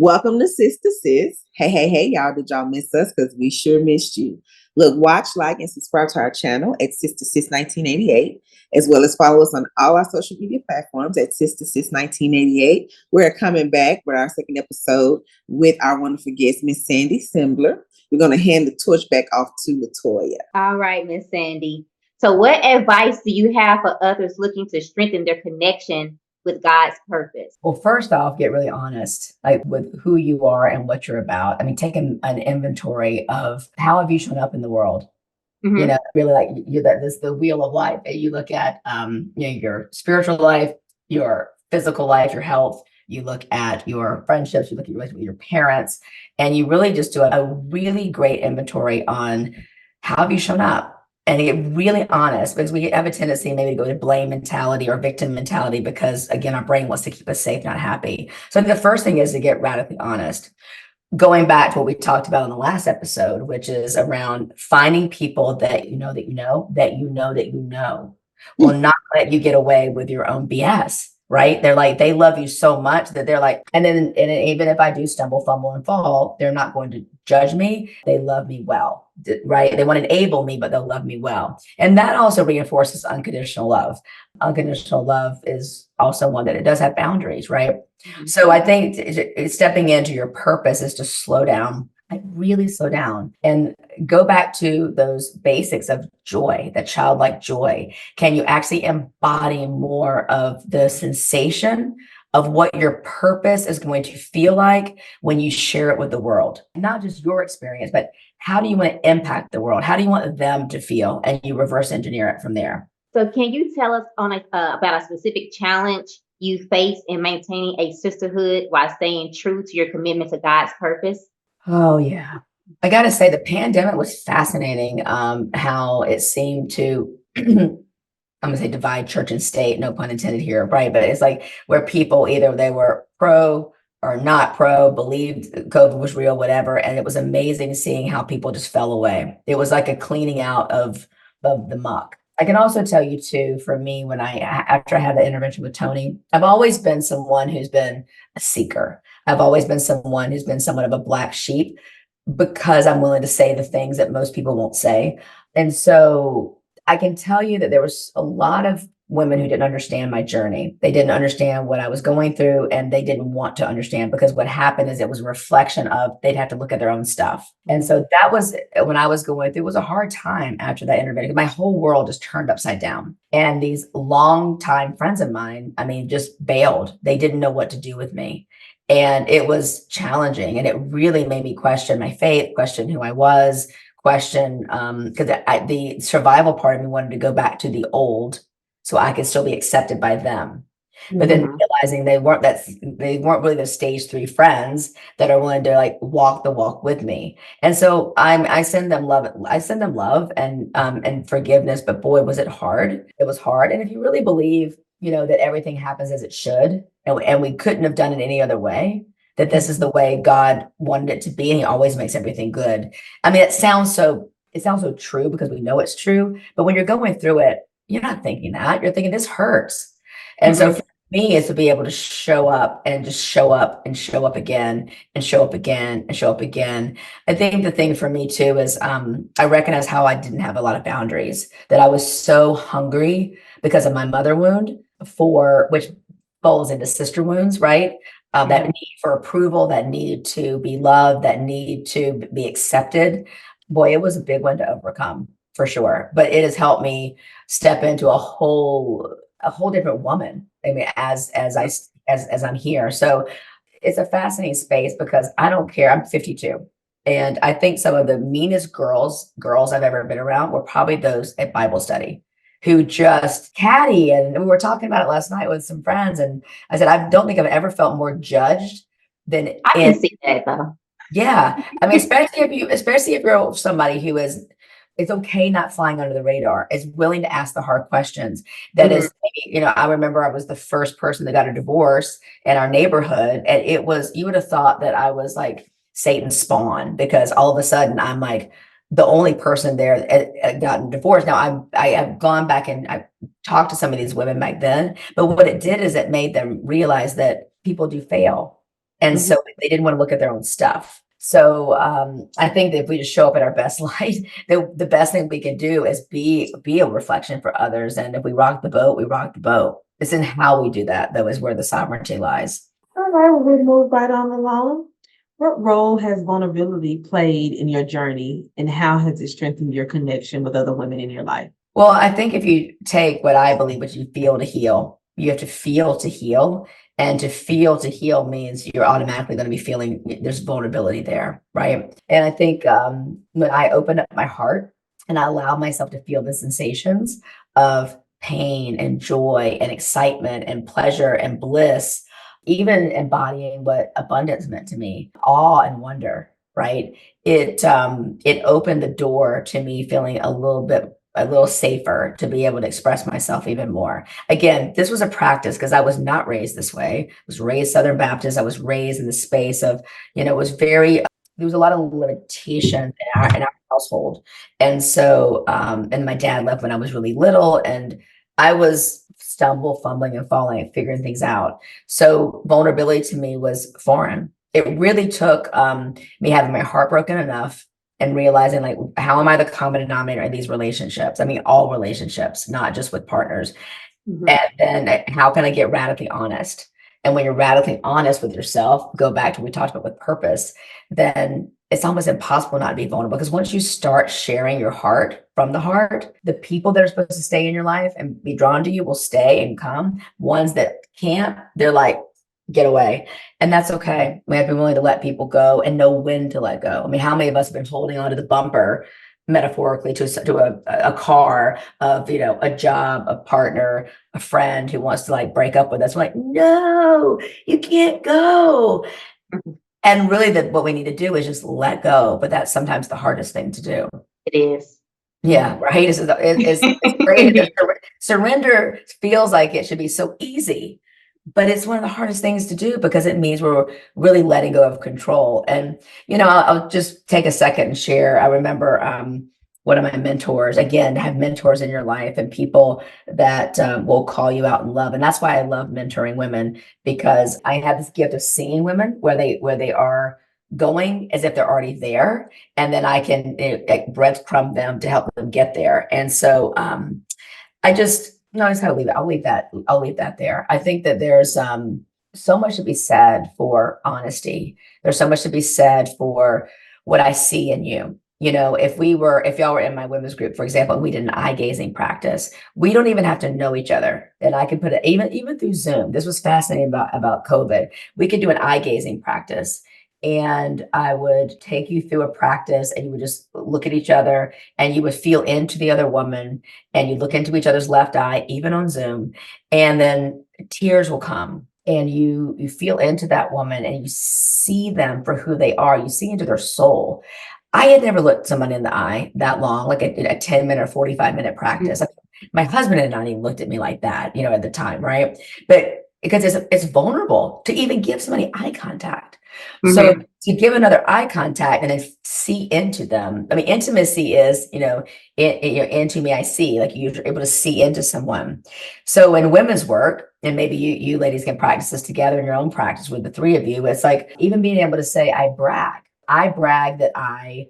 Welcome to Sister Sis. Hey, y'all. Did y'all miss us? Because we sure missed you. Look, watch, like, and subscribe to our channel at Sister Sis 1988, as well as follow us on all our social media platforms at Sister Sis 1988. We're coming back with our second episode with our wonderful guest, Miss Sandy Simbler. We're going to hand the torch back off to Latoya. All right, Miss Sandy. So what advice do you have for others looking to strengthen their connection with God's purpose? Well, first off, get really honest, like with who you are and what you're about. I mean, take an inventory of how have you shown up in the world. Mhm. Really like that this the wheel of life. And you look at your spiritual life, your physical life, your health. You look at your friendships. You look at your relationship with your parents, and you really just do a really great inventory on how have you shown up. And to get really honest, because we have a tendency maybe to go to blame mentality or victim mentality because, again, our brain wants to keep us safe, not happy. So I think the first thing is to get radically honest. Going back to what we talked about in the last episode, which is around finding people that you know that you know that you know that you know will not let you get away with your own BS. Right? They're like, they love you so much that they're like, and even if I do stumble, fumble, and fall, they're not going to judge me. They love me well, right? They want to enable me, but they'll love me well. And that also reinforces unconditional love. Unconditional love is also one that it does have boundaries, right? Mhm. So I think stepping into your purpose is to slow down, like really slow down and go back to those basics of joy, that childlike joy. Can you actually embody more of the sensation of what your purpose is going to feel like when you share it with the world? Not just your experience, but how do you want to impact the world? How do you want them to feel? And you reverse engineer it from there. So can you tell us about a specific challenge you face in maintaining a sisterhood while staying true to your commitment to God's purpose? Oh, yeah. I got to say, the pandemic was fascinating. How it seemed to, I'm going to say divide church and state, no pun intended here, right? But it's like where people either they were pro or not pro, believed COVID was real, whatever. And it was amazing seeing how people just fell away. It was like a cleaning out of the muck. I can also tell you too, for me, after I had the intervention with Tony, I've always been someone who's been a seeker. I've always been someone who's been somewhat of a black sheep because I'm willing to say the things that most people won't say. And so I can tell you that there was a lot of women who didn't understand my journey. They didn't understand what I was going through, and they didn't want to understand because what happened is it was a reflection of they'd have to look at their own stuff. And so that was when I was going through, it was a hard time after that intervention. My whole world just turned upside down. And these longtime friends of mine, I mean, just bailed. They didn't know what to do with me. And it was challenging. And it really made me question my faith, question who I was, question, because the survival part of me wanted to go back to the old so I could still be accepted by them. But then Mhm. realizing they weren't really the stage 3 friends that are willing to like walk the walk with me. And so I send them love. I send them love and forgiveness. But boy, was it hard. It was hard. And if you really believe, that everything happens as it should, and we couldn't have done it any other way, that this is the way God wanted it to be, and He always makes everything good. I mean, it sounds so true because we know it's true. But when you're going through it, you're not thinking that. You're thinking this hurts. And so Mhm. for me is to be able to show up and just show up and show up again and show up again and show up again. I think the thing for me too is I recognize how I didn't have a lot of boundaries, that I was so hungry because of my mother wound, for which falls into sister wounds, right? That Mhm. need for approval, that need to be loved, that need to be accepted. Boy, it was a big one to overcome for sure. But it has helped me step into a whole different woman. I mean, as I'm here. So it's a fascinating space because I don't care. I'm 52. And I think some of the meanest girls I've ever been around were probably those at Bible study who just catty. And we were talking about it last night with some friends. And I said, I don't think I've ever felt more judged than I in, can see that though. yeah. I mean, especially if you're somebody who is, it's okay not flying under the radar, is willing to ask the hard questions. That Mhm. is, I remember I was the first person that got a divorce in our neighborhood. And it was, you would have thought that I was like Satan's spawn because all of a sudden I'm like the only person there that had gotten divorced. Now I have gone back and I talked to some of these women back then, but what it did is it made them realize that people do fail And Mhm. so they didn't want to look at their own stuff. So I think that if we just show up in our best light, the best thing we can do is be a reflection for others. And if we rock the boat, we rock the boat. It's in how we do that, though, is where the sovereignty lies. All right, well, we'll move right on along. What role has vulnerability played in your journey, and how has it strengthened your connection with other women in your life? Well, I think if you take what I believe, which you feel to heal, you have to feel to heal. And to feel to heal means you're automatically going to be feeling there's vulnerability there, right? And I think when I open up my heart and I allow myself to feel the sensations of pain and joy and excitement and pleasure and bliss, even embodying what abundance meant to me, awe and wonder, right? It opened the door to me feeling a little safer to be able to express myself even more. Again, this was a practice because I was not raised this way. I was raised Southern Baptist. I was raised in the space of, it was very, there was a lot of limitations in our household. And so, and my dad left when I was really little, and I was fumbling and falling and figuring things out. So vulnerability to me was foreign. It really took me having my heart broken enough and realizing, like, how am I the common denominator in these relationships? I mean, all relationships, not just with partners. Mhm. And then how can I get radically honest? And when you're radically honest with yourself, go back to what we talked about with purpose, then it's almost impossible not to be vulnerable. Because once you start sharing your heart from the heart, the people that are supposed to stay in your life and be drawn to you will stay and come. Ones that can't, they're like, get away. And that's okay. We have to be willing to let people go and know when to let go. I mean, how many of us have been holding onto the bumper metaphorically to a car of, a job, a partner, a friend who wants to like break up with us? We're like, no, you can't go. And really what we need to do is just let go. But that's sometimes the hardest thing to do. It is. Yeah, right. It's great. Surrender feels like it should be so easy, but it's one of the hardest things to do because it means we're really letting go of control. And, I'll just take a second and share. I remember one of my mentors, again, have mentors in your life and people that will call you out in love. And that's why I love mentoring women, because I have this gift of seeing women where they are going as if they're already there. And then I can breadcrumb them to help them get there. And so I just gotta leave it. I'll leave that there. I think that there's so much to be said for honesty. There's so much to be said for what I see in you. If y'all were in my women's group, for example, and we did an eye gazing practice, we don't even have to know each other. And I could put it even through Zoom. This was fascinating about COVID. We could do an eye gazing practice. And I would take you through a practice, and you would just look at each other, and you would feel into the other woman, and you look into each other's left eye, even on Zoom, and then tears will come, and you feel into that woman, and you see them for who they are. You see into their soul. I had never looked someone in the eye that long, like a 10-minute or 45-minute practice. My husband had not even looked at me like that, at the time, right? But because it's vulnerable to even give somebody eye contact. So to give another eye contact and then see into them. I mean, intimacy is, into me, I see, like you're able to see into someone. So in women's work, and maybe you ladies can practice this together in your own practice with the three of you, it's like even being able to say, I brag that I,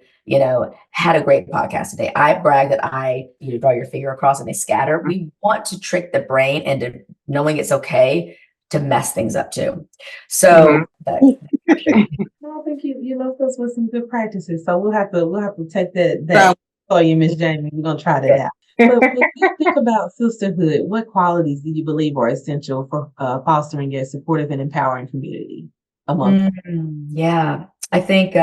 had a great podcast today. I brag that you draw your finger across and they scatter. We want to trick the brain into knowing it's okay to mess things up too. So I think you left us with some good practices. So we'll have to take that for you, Miss Jamie. We're gonna try that out. But when you think about sisterhood, what qualities do you believe are essential for fostering a supportive and empowering community among? Yeah, I think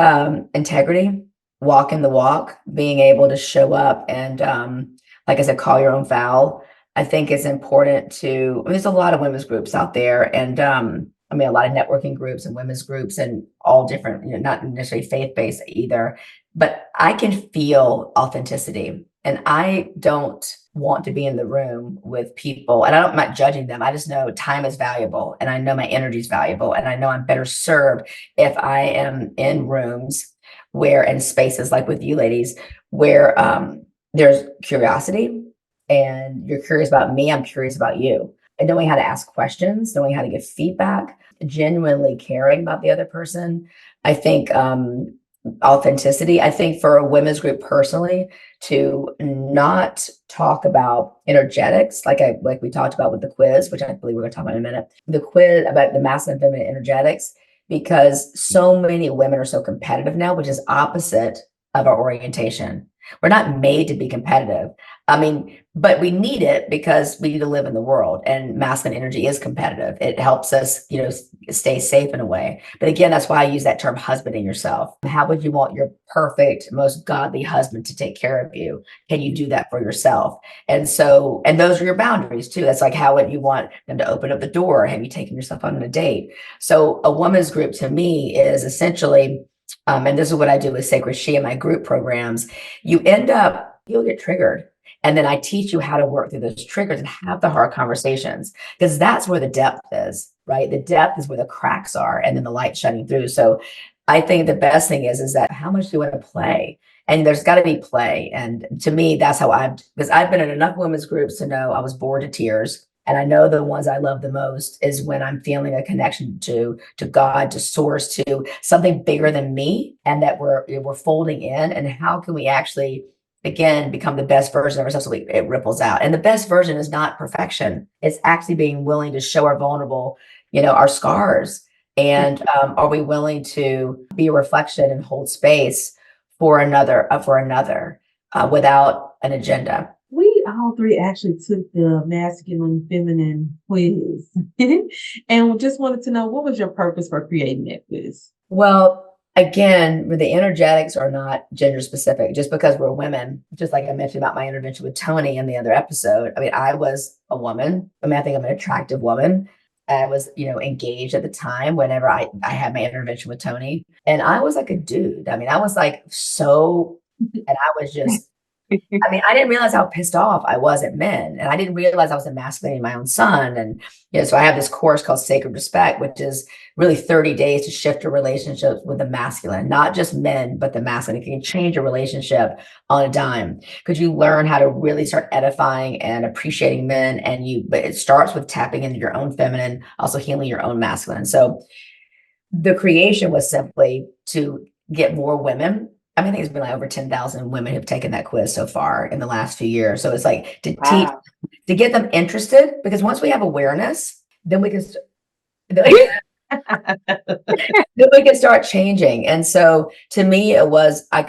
integrity, walking the walk, being able to show up and, like I said, call your own foul. I think it's important there's a lot of women's groups out there, and I mean, a lot of networking groups and women's groups and all different, not necessarily faith-based either, but I can feel authenticity, and I don't want to be in the room with people, and I'm not judging them. I just know time is valuable, and I know my energy is valuable, and I know I'm better served if I am in rooms and spaces like with you ladies, where there's curiosity, and you're curious about me, I'm curious about you. And knowing how to ask questions, knowing how to give feedback, genuinely caring about the other person. I think authenticity. I think for a women's group personally, to not talk about energetics, like we talked about with the quiz, which I believe we're going to talk about in a minute. The quiz about the masculine and feminine energetics, because so many women are so competitive now, which is opposite of our orientation. We're not made to be competitive. I mean, but we need it because we need to live in the world, and masculine energy is competitive. It helps us, stay safe in a way. But again, that's why I use that term, husbanding yourself. How would you want your perfect, most godly husband to take care of you? Can you do that for yourself? And those are your boundaries too. That's like, how would you want them to open up the door? Have you taken yourself on a date? So a woman's group to me is essentially, and this is what I do with sakredshe in my group programs. You'll get triggered. And then I teach you how to work through those triggers and have the hard conversations, because that's where the depth is, right? The depth is where the cracks are, and then the light shining through. So I think the best thing is that how much do you want to play? And there's got to be play. And to me, that's how because I've been in enough women's groups to know I was bored to tears. And I know the ones I love the most is when I'm feeling a connection to God, to source, to something bigger than me, and that we're folding in. And how can we actually, again, become the best version of ourselves so it ripples out? And the best version is not perfection. It's actually being willing to show our vulnerable, our scars. And are we willing to be a reflection and hold space for another, without an agenda? We all three actually took the masculine feminine quiz and just wanted to know, what was your purpose for creating that quiz? Well, again, the energetics are not gender specific. Just because we're women, just like I mentioned about my intervention with Tony in the other episode. I mean, I was a woman. I think I'm an attractive woman. I was, engaged at the time whenever I had my intervention with Tony. And I was like a dude. I mean, I was like and I was just, I didn't realize how pissed off I was at men, and I didn't realize I was emasculating my own son. And, so I have this course called Sacred Respect, which is really 30 days to shift your relationships with the masculine, not just men, but the masculine. It can change your relationship on a dime, because you learn how to really start edifying and appreciating men. But it starts with tapping into your own feminine, also healing your own masculine. So the creation was simply to get more women. I think it's been like over 10,000 women who've taken that quiz so far in the last few years. So it's like to teach, to get them interested, because once we have awareness, then we can, then we can start changing. And so to me, it was, I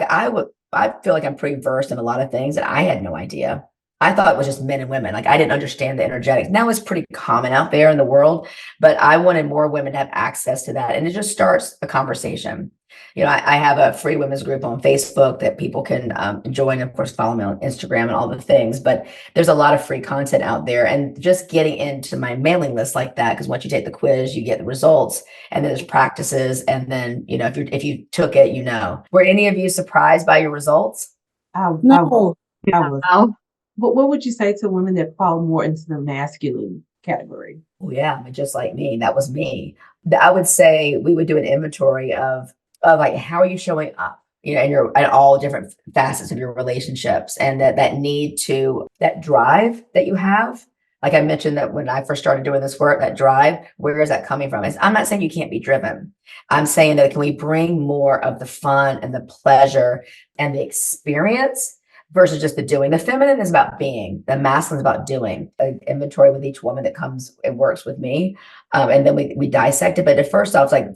feel like I'm pretty versed in a lot of things that I had no idea. I thought it was just men and women. Like, I didn't understand the energetics. Now it's pretty common out there in the world, but I wanted more women to have access to that. And it just starts a conversation. I have a free women's group on Facebook that people can join. Of course, follow me on Instagram and all the things, but there's a lot of free content out there. And just getting into my mailing list like that, because once you take the quiz, you get the results, and then there's practices. And then, if you took it, were any of you surprised by your results? No. I was. But what would you say to women that fall more into the masculine category? Oh yeah, just like me. That was me. I would say we would do an inventory of like, how are you showing up, in all different facets of your relationships, and that drive that you have. Like I mentioned, that when I first started doing this work, that drive, where is that coming from? I'm not saying you can't be driven. I'm saying that, can we bring more of the fun and the pleasure and the experience versus just the doing? The feminine is about being, the masculine is about doing. An inventory with each woman that comes and works with me. And then we dissect it. But at first off, it's like,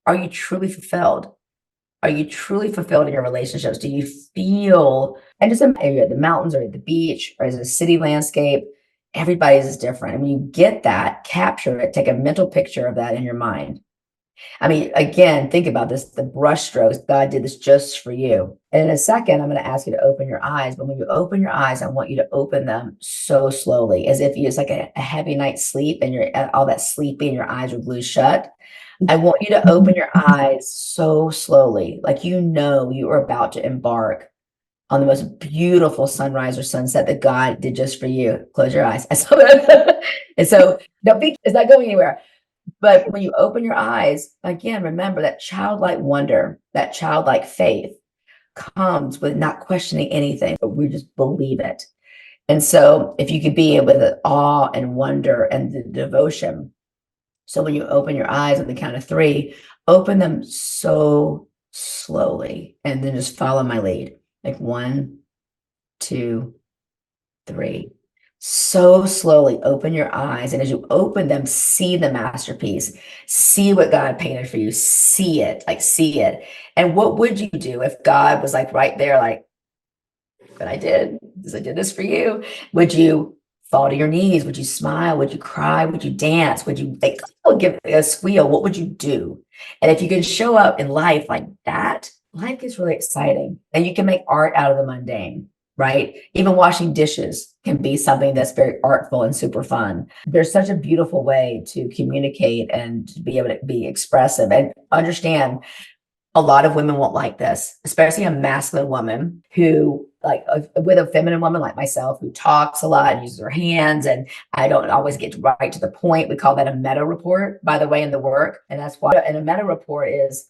are you truly fulfilled? Are you truly fulfilled in your relationships? Do you feel, and just maybe at the mountains or at the beach or as a city landscape, everybody's is different. And when you get that, capture it, take a mental picture of that in your mind. Again, think about this, the brush strokes. God did this just for you. And in a second, I'm going to ask you to open your eyes. But when you open your eyes, I want you to open them so slowly, as if it's like a heavy night's sleep and you're all that sleepy and your eyes are glued shut. I want you to open your eyes so slowly, like you are about to embark on the most beautiful sunrise or sunset that God did just for you. Close your eyes. And so it's not going anywhere. But when you open your eyes, again, remember that childlike wonder, that childlike faith comes with not questioning anything, but we just believe it. And so if you could be with awe and wonder and the devotion So when you open your eyes on the count of 3, open them so slowly and then just follow my lead. Like 1, 2, 3. So slowly open your eyes. And as you open them, see the masterpiece. See what God painted for you. See it, like see it. And what would you do if God was like right there, like, but I did this for you? Would you fall to your knees? Would you smile? Would you cry? Would you dance? Would you like give a squeal? What would you do? And if you can show up in life like that, life gets really exciting. And you can make art out of the mundane, right? Even washing dishes can be something that's very artful and super fun. There's such a beautiful way to communicate and to be able to be expressive and understand. A lot of women won't like this, especially a masculine woman who, like, with a feminine woman like myself, who talks a lot and uses her hands, and I don't always get right to the point. We call that a meta report, by the way, in the work. And that's why, and a meta report is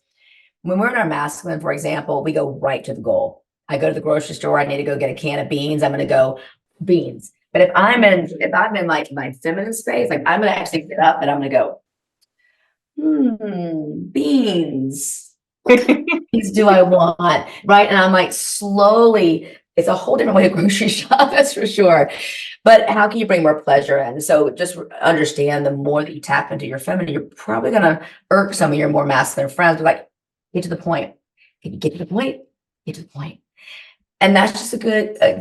when we're in our masculine, for example, we go right to the goal. I go to the grocery store, I need to go get a can of beans. I'm going to go beans. But if I'm in like my feminine space, like I'm going to actually get up and I'm going to go, beans. These do I want, right? And I'm like slowly, it's a whole different way to grocery shop, that's for sure. But how can you bring more pleasure in? So just understand the more that you tap into your feminine, you're probably going to irk some of your more masculine friends. Like, get to the point. Can you get to the point? Get to the point. And that's just a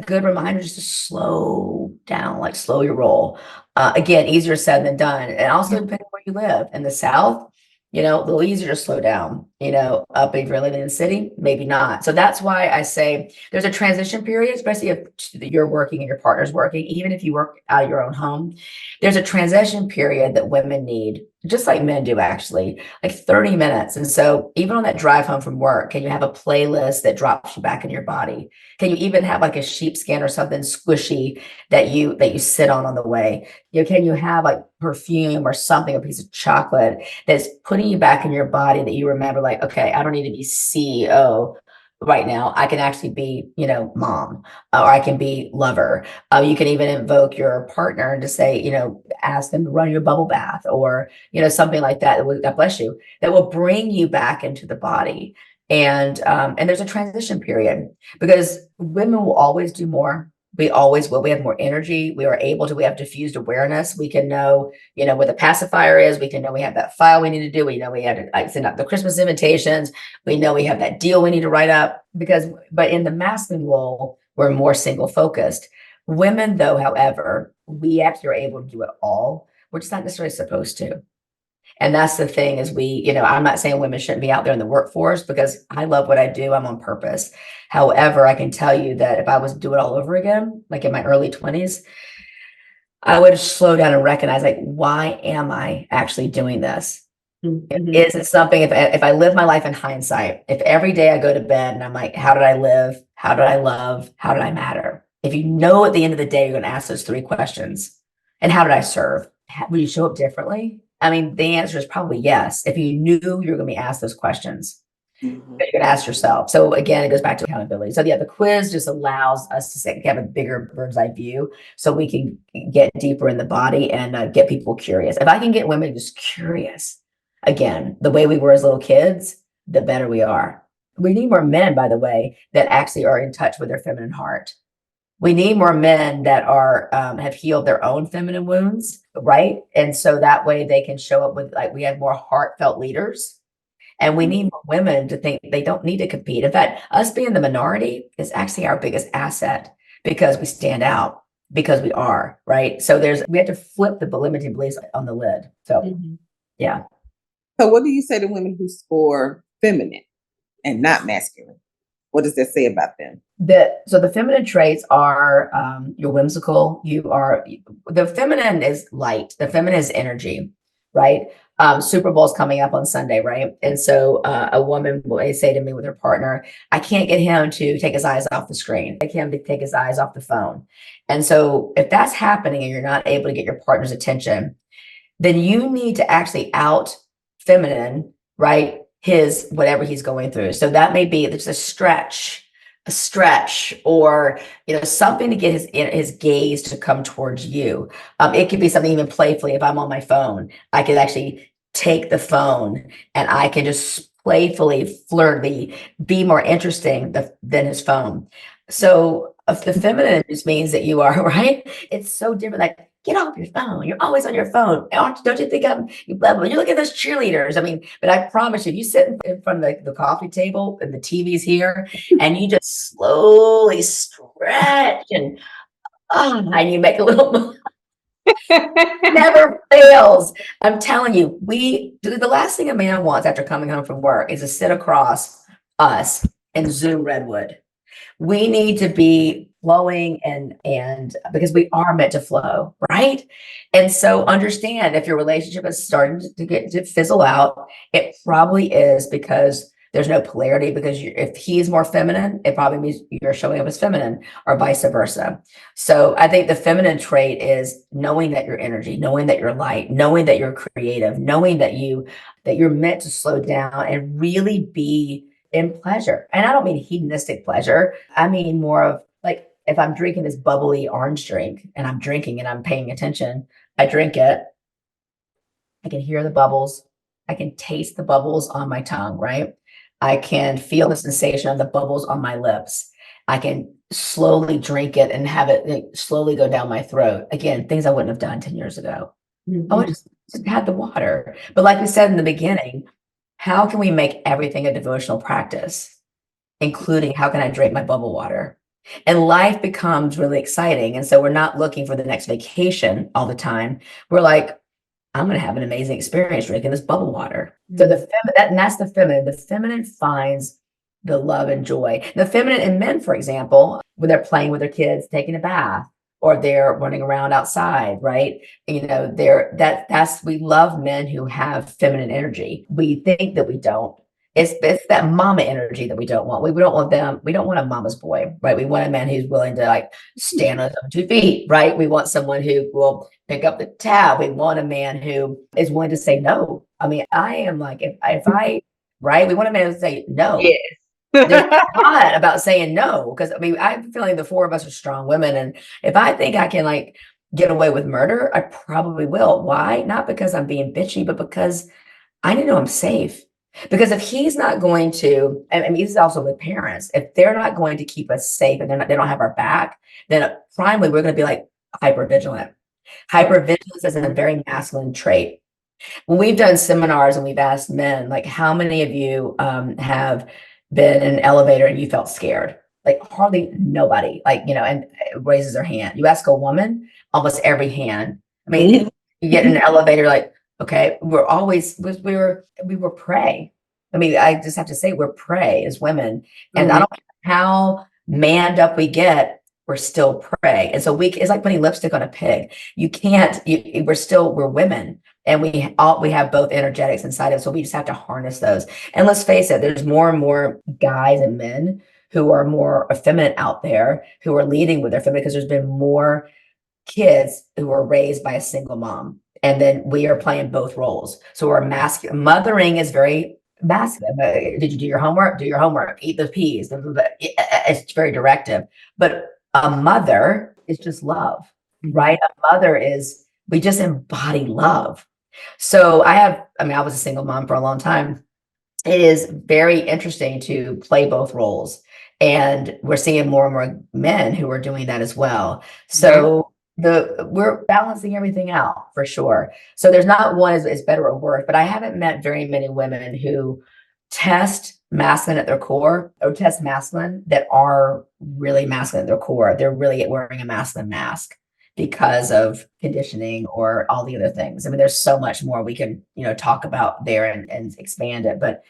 good reminder just to slow down, like slow your roll. Again, easier said than done. And also depending where you live. In the South, a little easier to slow down, up if you're living in the city, maybe not. So that's why I say there's a transition period, especially if you're working and your partner's working, even if you work out of your own home, there's a transition period that women need, just like men do actually, like 30 minutes. And so even on that drive home from work, can you have a playlist that drops you back in your body? Can you even have like a sheepskin or something squishy that you sit on the way? Can you have like perfume or something, a piece of chocolate that's putting you back in your body that you remember, like, okay, I don't need to be CEO right now. I can actually be, mom, or I can be lover. You can even invoke your partner and just say, ask them to run your bubble bath or, something like that. That will, God bless you, that will bring you back into the body. And there's a transition period because women will always do more. We always will. We have more energy. We have diffused awareness. We can know, where the pacifier is. We can know we have that file we need to do. We know we have to send out the Christmas invitations. We know we have that deal we need to write up but in the masculine role, we're more single focused. Women, though, however, we actually are able to do it all. We're just not necessarily supposed to. And that's the thing is I'm not saying women shouldn't be out there in the workforce because I love what I do. I'm on purpose. However, I can tell you that if I was to do it all over again, like in my early 20s, I would slow down and recognize, like, why am I actually doing this? Mm-hmm. Is it something, if I live my life in hindsight, if every day I go to bed and I'm like, how did I live? How did I love? How did I matter? If you know at the end of the day, you're going to ask those 3 questions. And how did I serve? Would you show up differently? I mean, the answer is probably yes. If you knew you were going to be asked those questions, you're going to ask yourself. So again, it goes back to accountability. So yeah, the quiz just allows us to have a bigger bird's eye view so we can get deeper in the body and get people curious. If I can get women just curious, again, the way we were as little kids, the better we are. We need more men, by the way, that actually are in touch with their feminine heart. We need more men that are have healed their own feminine wounds, right? And so that way they can show up with, like, we have more heartfelt leaders. And we need more women to think they don't need to compete. In fact, us being the minority is actually our biggest asset because we stand out, because we are, right? So we have to flip the limiting beliefs on the lid. So, yeah. So what do you say to women who score feminine and not masculine? What does that say about them? So the feminine traits are you're whimsical. The feminine is light. The feminine is energy, right? Super Bowl's coming up on Sunday, right? And so a woman will say to me with her partner, I can't get him to take his eyes off the screen. I can't take his eyes off the phone. And so if that's happening and you're not able to get your partner's attention, then you need to actually out feminine, right? His whatever he's going through. So that may be there's a stretch, or something to get his gaze to come towards you. It could be something even playfully. If I'm on my phone, I could actually take the phone and I can just playfully, flirty, be more interesting than his phone. So if the feminine just means that you are, right? It's so different. Like, get off your phone. You're always on your phone. Don't you think you look at those cheerleaders? I mean, but I promise you, if you sit in front of the coffee table and the TV's here and you just slowly stretch and you make a little never fails. I'm telling you, the last thing a man wants after coming home from work is to sit across us and Zoom Redwood. We need to be flowing and because we are meant to flow, right? And so understand if your relationship is starting to fizzle out, it probably is because there's no polarity, because if he's more feminine, it probably means you're showing up as feminine, or vice versa. So I think the feminine trait is knowing that you're energy, knowing that you're light, knowing that you're creative, knowing that you're meant to slow down and really be in pleasure. And I don't mean hedonistic pleasure. I mean more of like, if I'm drinking this bubbly orange drink and I'm drinking and I'm paying attention, I drink it. I can hear the bubbles. I can taste the bubbles on my tongue, right? I can feel the sensation of the bubbles on my lips. I can slowly drink it and have it slowly go down my throat. Again, things I wouldn't have done 10 years ago. Oh, I just had the water. But like we said in the beginning, how can we make everything a devotional practice, including how can I drink my bubble water? And life becomes really exciting. And so we're not looking for the next vacation all the time. We're like, I'm going to have an amazing experience drinking this bubble water. So that's the feminine. The feminine finds the love and joy. The feminine in men, for example, when they're playing with their kids, taking a bath, or they're running around outside, right? You know, we love men who have feminine energy. We think that we don't. It's that mama energy that we don't want. We don't want them. We don't want a mama's boy, right? We want a man who's willing to like stand on his own 2 feet, right? We want someone who will pick up the tab. We want a man who is willing to say no. I mean, I am like, right? We want a man to say no. Yes. There's a lot about saying no, because I mean, I'm feeling the four of us are strong women. And if I think I can like get away with murder, I probably will. Why? Not because I'm being bitchy, but because I need to know I'm safe. Because if he's not going to, and I mean, this is also with parents, if they're not going to keep us safe and they don't have our back, then primarily we're going to be like hyper vigilant. Hypervigilance is a very masculine trait. When we've done seminars and we've asked men, like, how many of you have been in an elevator and you felt scared? Like hardly nobody, like, you know, and raises their hand. You ask a woman, almost every hand. I mean, you get in an elevator, like, okay, we were prey. I mean, I just have to say we're prey as women. And I don't care how manned up we get, we're still prey. And so it's like putting lipstick on a pig. You can't, we're women. And we have both energetics inside of us. So we just have to harness those. And let's face it, there's more and more guys and men who are more effeminate out there, who are leading with their feminine, because there's been more kids who were raised by a single mom. And then we are playing both roles. So we're masculine. Mothering is very masculine. Did you do your homework? Do your homework. Eat the peas. It's very directive. But a mother is just love, right? A mother is, we just embody love. So I was a single mom for a long time. It is very interesting to play both roles. And we're seeing more and more men who are doing that as well. So we're balancing everything out for sure. So there's not one is better or worse, but I haven't met very many women who test masculine at their core, or test masculine that are really masculine at their core. They're really wearing a masculine mask because of conditioning or all the other things. I mean, there's so much more we can, talk about there and expand it, but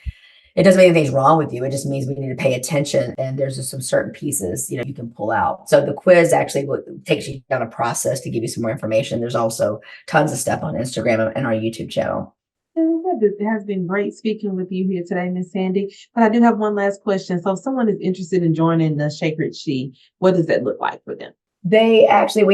it doesn't mean anything's wrong with you. It just means we need to pay attention, and there's just some certain pieces, you can pull out. So the quiz actually takes you down a process to give you some more information. There's also tons of stuff on Instagram and our YouTube channel. It has been great speaking with you here today, Miss Sandy. But I do have one last question. So if someone is interested in joining the Sakredshe, what does that look like for them? We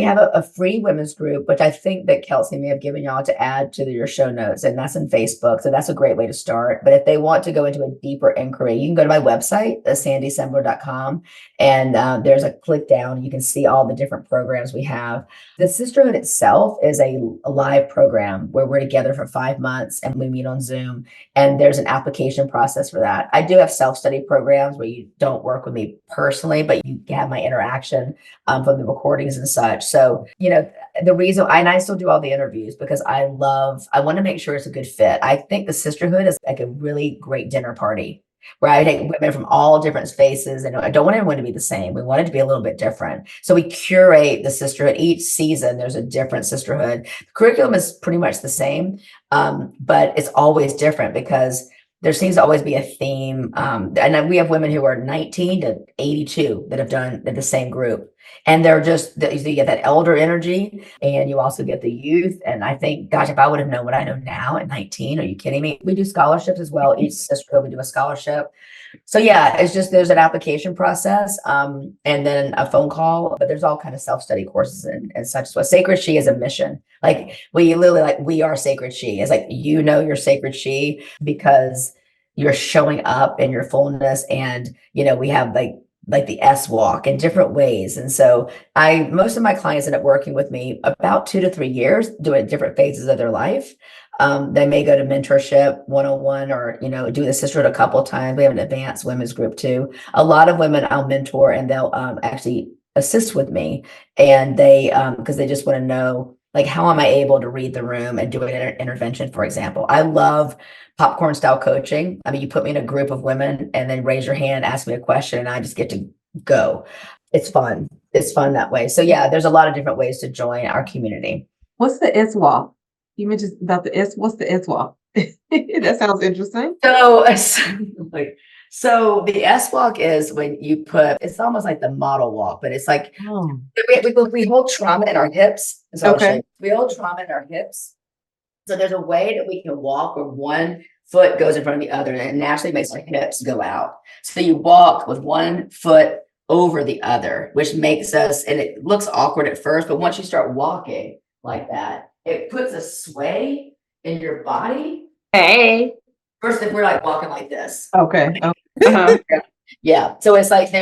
have a free women's group, which I think that Kelsey may have given y'all to add to your show notes, and that's in Facebook. So that's a great way to start. But if they want to go into a deeper inquiry, you can go to my website, sandysembler.com, and there's a click down. You can see all the different programs we have. The Sisterhood itself is a live program where we're together for 5 months and we meet on Zoom, and there's an application process for that. I do have self-study programs where you don't work with me personally, but you have my interaction from the recordings and such. So, the reason, and I still do all the interviews because I want to make sure it's a good fit. I think the Sisterhood is like a really great dinner party where I take women from all different spaces, and I don't want everyone to be the same. We want it to be a little bit different. So we curate the Sisterhood. Each season, there's a different Sisterhood. The curriculum is pretty much the same, but it's always different because there seems to always be a theme. And then we have women who are 19 to 82 that have done the same group. And they're just, you get that elder energy, and you also get the youth. And I think, gosh, if I would have known what I know now at 19, are you kidding me? We do scholarships as well. Each sisterhood, we do a scholarship. So yeah, it's just, there's an application process, and then a phone call, but there's all kind of self-study courses and such. So Sacred She is a mission. Like we literally, we are Sacred She. It's like, you're Sacred She because you're showing up in your fullness. And, we have like the S walk in different ways. And so most of my clients end up working with me about 2 to 3 years, doing different phases of their life. They may go to mentorship 101 or, do the sisterhood a couple of times. We have an advanced women's group too. A lot of women I'll mentor and they'll actually assist with me. And they, because they just want to know, like, how am I able to read the room and do an intervention, for example? I love popcorn style coaching. I mean, you put me in a group of women and then raise your hand, ask me a question, and I just get to go. It's fun. It's fun that way. So yeah, there's a lot of different ways to join our community. What's the S walk? You mentioned about the S. What's the S walk? That sounds interesting. So the S walk is when you it's almost like the model walk, but it's like we hold trauma in our hips. So Okay. we hold trauma in our hips. So there's a way that we can walk where one foot goes in front of the other, and it naturally makes our hips go out. So you walk with one foot over the other, which makes us, and it looks awkward at first, but once you start walking like that, it puts a sway in your body. Hey. First, if we're like walking like this. Okay. Yeah. So it's like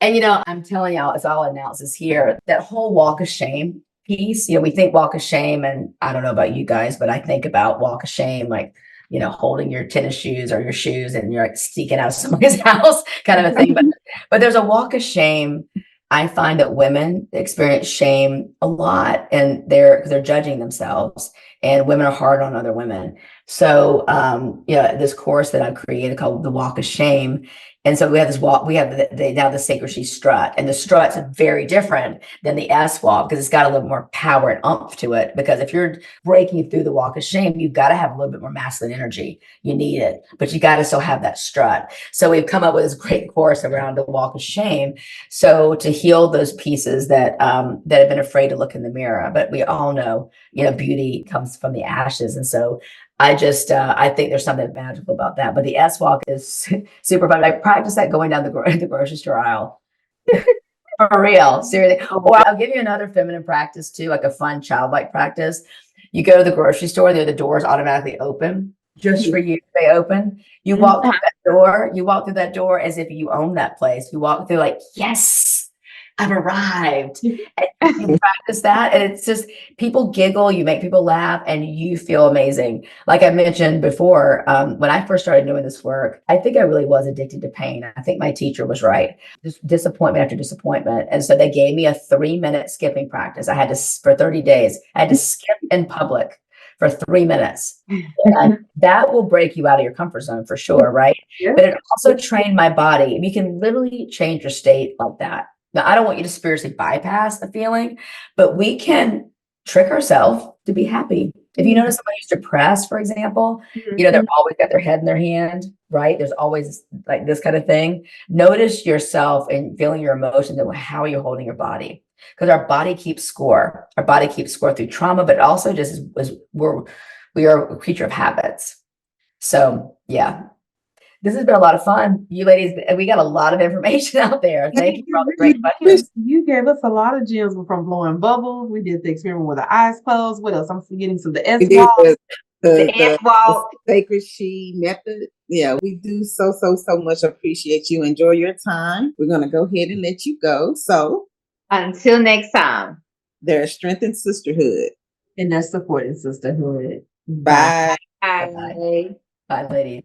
and I'm telling y'all, it's all announces here, that whole walk of shame piece. We think walk of shame, and I don't know about you guys, but I think about walk of shame like, holding your tennis shoes or your shoes and you're like sneaking out of somebody's house kind of a thing. But there's a walk of shame. I find that women experience shame a lot, and they're judging themselves, and women are hard on other women. So, this course that I've created called the Walk of Shame. And so we have this walk, we have now the Sacred She strut, and the strut's very different than the S walk because it's got a little more power and oomph to it. Because if you're breaking through the walk of shame, you've got to have a little bit more masculine energy. You need it, but you got to still have that strut. So we've come up with this great course around the walk of shame. So to heal those pieces that have been afraid to look in the mirror, but we all know, beauty comes from the ashes. And so I think there's something magical about that. But the S walk is super fun. I practice that going down the grocery store aisle. For real, seriously. Or I'll give you another feminine practice too, like a fun childlike practice. You go to the grocery store, the doors automatically open just for you. They open. You walk through that door. You walk through that door as if you own that place. You walk through like, yes, I've arrived. And you practice that, and it's just, people giggle, you make people laugh, and you feel amazing. Like I mentioned before, when I first started doing this work, I think I really was addicted to pain. I think my teacher was right. Just disappointment after disappointment. And so they gave me a 3-minute skipping practice. I had to, for 30 days, I had to skip in public for 3 minutes. And that will break you out of your comfort zone for sure, right? Yeah. But it also trained my body. You can literally change your state like that. Now, I don't want you to spiritually bypass the feeling, but we can trick ourselves to be happy. If you notice somebody who's depressed, for example, they're always got their head in their hand, right? There's always like this kind of thing. Notice yourself and feeling your emotions and how are you holding your body? Because our body keeps score. Our body keeps score through trauma, but also just we are a creature of habits. So yeah. This has been a lot of fun. You ladies, we got a lot of information out there. Thank you for all the great questions. You gave us a lot of gems from blowing bubbles. We did the experiment with the eyes closed. What else? I'm forgetting some of the S We did wall. The S the wall. sakredshe method. Yeah, we do so much appreciate you. Enjoy your time. We're going to go ahead and let you go. So Until next time. there's strength in sisterhood. And that's supporting sisterhood. Bye. Bye. Bye, ladies.